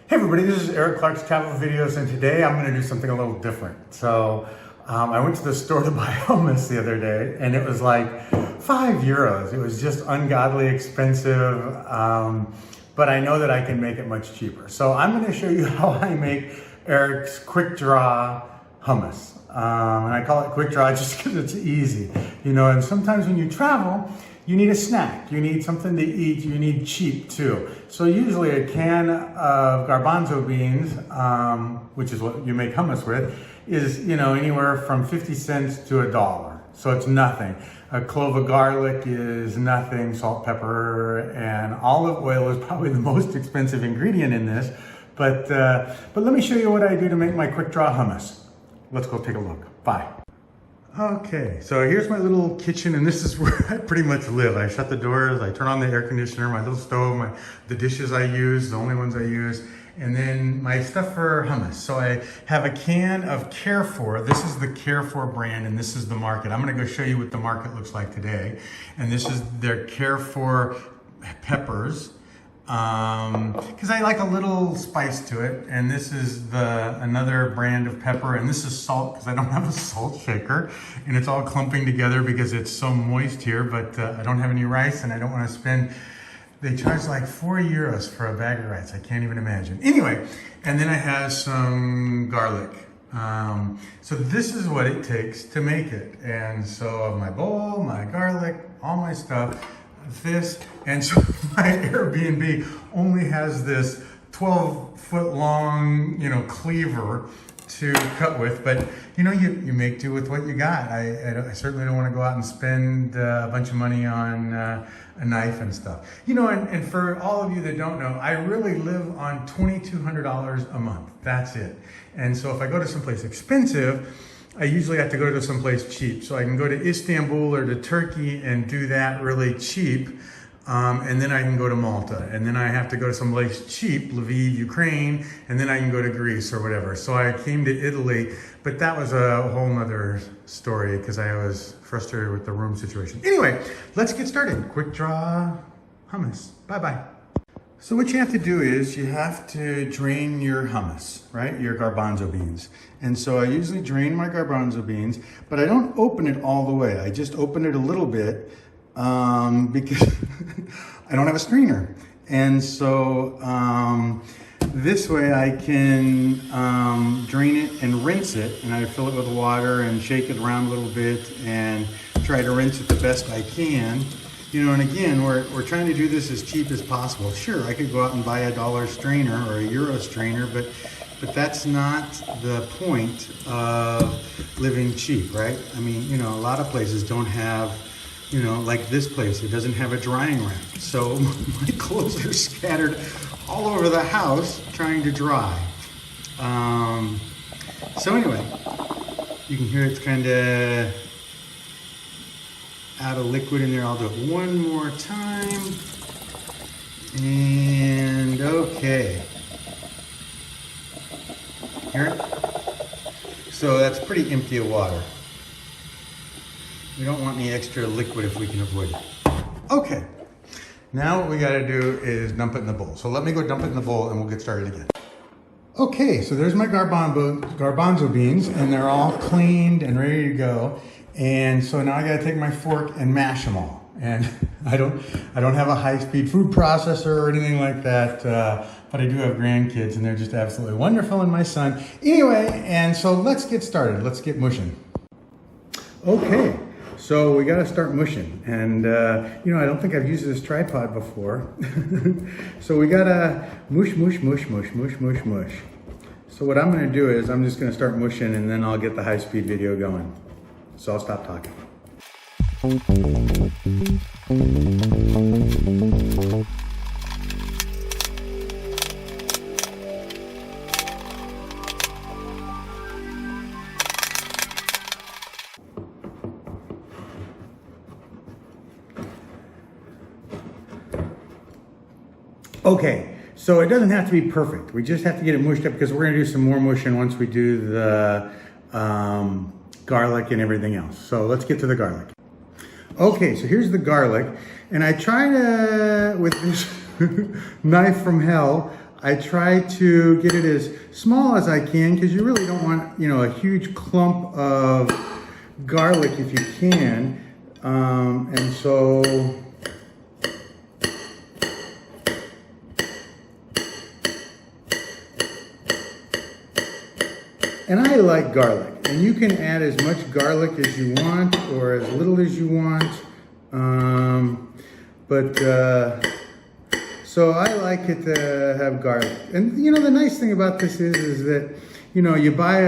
Hey everybody, this is Eric Clark's Travel Videos, and today I'm going to do something a little different. So I went to the store to buy hummus the other day, and it was like €5. It was just ungodly expensive, but I know that I can make it much cheaper. So I'm going to show you how I make Eric's quick draw hummus. And I call it quick draw just because it's easy. You know, and sometimes when you travel, you need a snack, you need something to eat, you need cheap too. So usually a can of garbanzo beans, which is what you make hummus with, is, you know, anywhere from 50 cents to $1. So it's nothing. A clove of garlic is nothing, salt, pepper, and olive oil is probably the most expensive ingredient in this. But let me show you what I do to make my quick draw hummus. Let's go take a look. Bye. Okay, so here's my little kitchen, and this is where I pretty much live. I shut the doors, I turn on the air conditioner, my little stove, the dishes I use, the only ones I use, and then my stuff for hummus. So I have a can of Carrefour. This is the Carrefour brand, and this is the market. I'm gonna go show you what the market looks like today. And this is their Carrefour peppers. Because I like a little spice to it, and this is another brand of pepper, and this is salt because I don't have a salt shaker, and it's all clumping together because it's so moist here. But I don't have any rice, and I don't want to spend. They charge like €4 for a bag of rice. I can't even imagine. Anyway, and then I have some garlic. So this is what it takes to make it, and so my bowl, my garlic, all my stuff. This, and so my Airbnb only has this 12-foot long, you know, cleaver to cut with, but you know, you make do with what you got. I certainly don't want to go out and spend a bunch of money on a knife and stuff. You know, and for all of you that don't know, I really live on $2,200 a month. That's it. And so if I go to someplace expensive, I usually have to go to someplace cheap. So I can go to Istanbul or to Turkey and do that really cheap. And then I can go to Malta. And then I have to go to someplace cheap, Lviv, Ukraine, and then I can go to Greece or whatever. So I came to Italy, but that was a whole nother story because I was frustrated with the room situation. Anyway, let's get started. Quick draw hummus. Bye-bye. So what you have to do is you have to drain your hummus, right? Your garbanzo beans. And so I usually drain my garbanzo beans, but I don't open it all the way. I just open it a little bit because I don't have a strainer. And so this way I can drain it and rinse it, and I fill it with water and shake it around a little bit and try to rinse it the best I can. You know, and again, we're trying to do this as cheap as possible. Sure, I could go out and buy a $1 strainer or a Euro strainer, but that's not the point of living cheap, right? I mean, you know, a lot of places don't have, you know, like this place, it doesn't have a drying rack. So my clothes are scattered all over the house trying to dry. So anyway, you can hear it's kind of out of liquid in there. I'll do it one more time. And okay. Hear it? So that's pretty empty of water. We don't want any extra liquid if we can avoid it. Okay. Now what we got to do is dump it in the bowl. So let me go dump it in the bowl and we'll get started again. Okay, so there's my garbanzo beans, and they're all cleaned and ready to go. And so now I gotta take my fork and mash them all. And I don't have a high-speed food processor or anything like that, but I do have grandkids, and they're just absolutely wonderful, and my son. Anyway, and so let's get started. Let's get mushing. Okay, so we gotta start mushing. And you know, I don't think I've used this tripod before. So we gotta mush, mush, mush, mush, mush, mush, mush. So what I'm gonna do is I'm just gonna start mushing, and then I'll get the high-speed video going. So I'll stop talking. Okay, so it doesn't have to be perfect. We just have to get it mushed up because we're gonna do some more mushing once we do the garlic and everything else. So let's get to the garlic. Okay, so here's the garlic, and I try to, with this knife from hell, I try to get it as small as I can because you really don't want, you know, a huge clump of garlic if you can. And so and I like garlic, and you can add as much garlic as you want or as little as you want. So I like it to have garlic. And you know, the nice thing about this is that, you know, you buy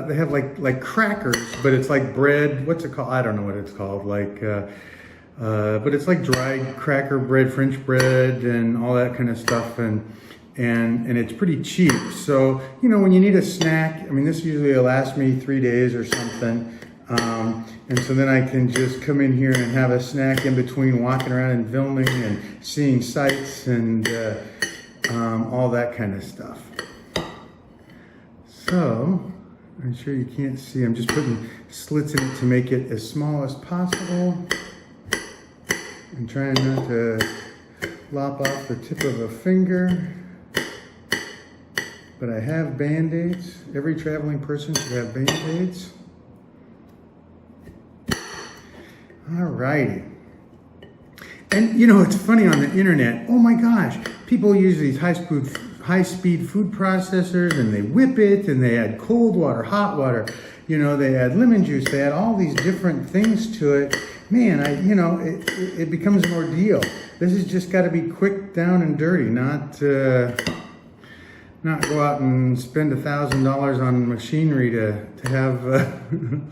they have like crackers, but it's like bread. What's it called? I don't know what it's called. But it's like dried cracker bread, French bread, and all that kind of stuff. And it's pretty cheap. So, you know, when you need a snack, I mean, this usually will last me 3 days or something. And so then I can just come in here and have a snack in between walking around and filming and seeing sights and all that kind of stuff. So, I'm sure you can't see, I'm just putting slits in it to make it as small as possible. And trying not to lop off the tip of a finger. But I have Band-Aids. Every traveling person should have Band-Aids. Alrighty. And you know, it's funny on the internet, oh my gosh, people use these high-speed food processors and they whip it and they add cold water, hot water, you know, they add lemon juice, they add all these different things to it. Man, it becomes an ordeal. This has just got to be quick, down and dirty, not go out and spend $1,000 on machinery to have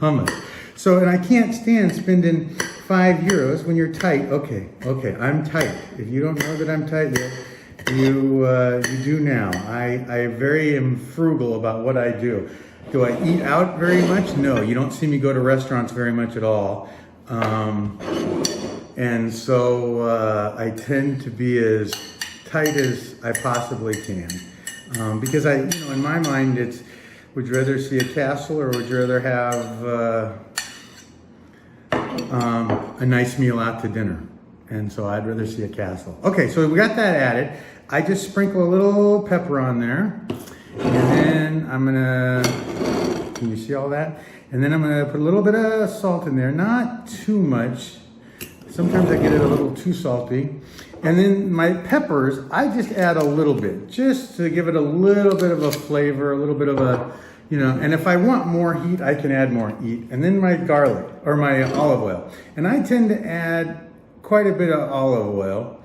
hummus. So, and I can't stand spending €5 when you're tight. Okay, I'm tight. If you don't know that I'm tight yet, you do now. I very am frugal about what I do. Do I eat out very much? No, you don't see me go to restaurants very much at all. And so I tend to be as tight as I possibly can. Because you know, in my mind, it's, would you rather see a castle or would you rather have a nice meal out to dinner? And so I'd rather see a castle. Okay, so we got that added. I just sprinkle a little pepper on there. And then I'm gonna, can you see all that? And then I'm gonna put a little bit of salt in there, not too much. Sometimes I get it a little too salty. And then my peppers, I just add a little bit, just to give it a little bit of a flavor, a little bit of a, you know, and if I want more heat, I can add more heat. And then my garlic, or my olive oil. And I tend to add quite a bit of olive oil.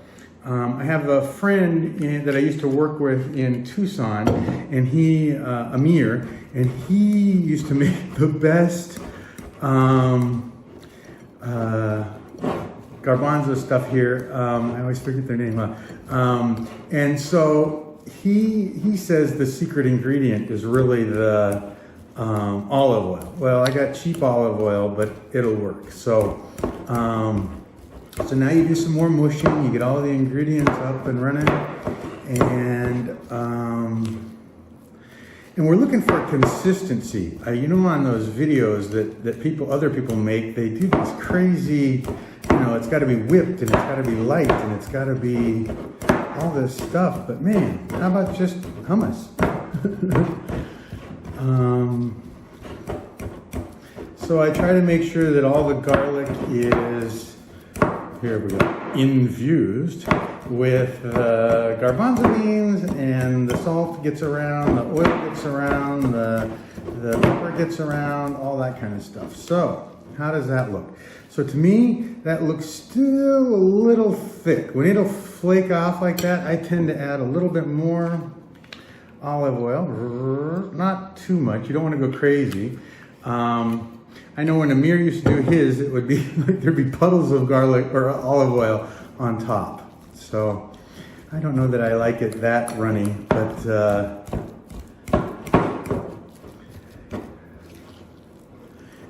I have a friend that I used to work with in Tucson, and he, Amir, and he used to make the best garbanzo stuff here. I always forget their name. And so he says the secret ingredient is really the olive oil. Well, I got cheap olive oil, but it'll work. So, so now you do some more mushing. You get all the ingredients up and running, and we're looking for consistency. You know, on those videos that other people make, they do this crazy. You know, it's got to be whipped and it's got to be light and it's got to be all this stuff. But man, how about just hummus? So I try to make sure that all the garlic is, here we go, infused with the garbanzo beans, and the salt gets around, the oil gets around, the pepper gets around, all that kind of stuff. So how does that look? So to me, that looks still a little thick. When it'll flake off like that, I tend to add a little bit more olive oil. Not too much. You don't want to go crazy. I know when Amir used to do his, it would be like there'd be puddles of garlic or olive oil on top. So I don't know that I like it that runny, but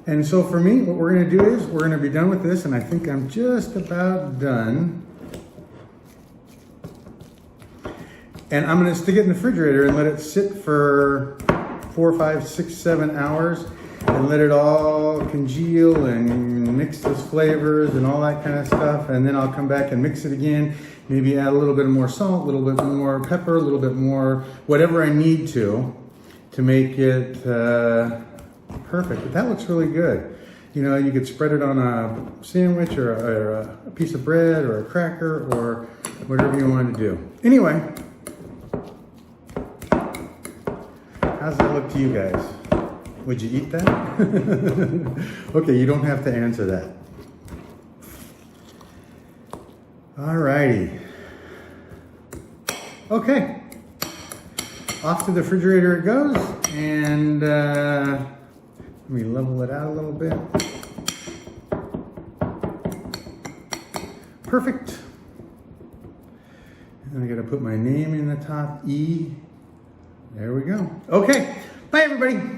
and so for me, what we're going to do is we're going to be done with this, and I think I'm just about done. And I'm going to stick it in the refrigerator and let it sit for 4, 5, 6, 7 hours and let it all congeal and mix those flavors and all that kind of stuff. And then I'll come back and mix it again. maybe add a little bit more salt, a little bit more pepper, a little bit more, whatever I need to make it perfect. But that looks really good. You know, you could spread it on a sandwich or a piece of bread or a cracker or whatever you want to do. Anyway, how's that look to you guys? Would you eat that? Okay, you don't have to answer that. Alrighty. Okay. Off to the refrigerator it goes, and let me level it out a little bit. Perfect. And I gotta put my name in the top, E. There we go. Okay, bye everybody.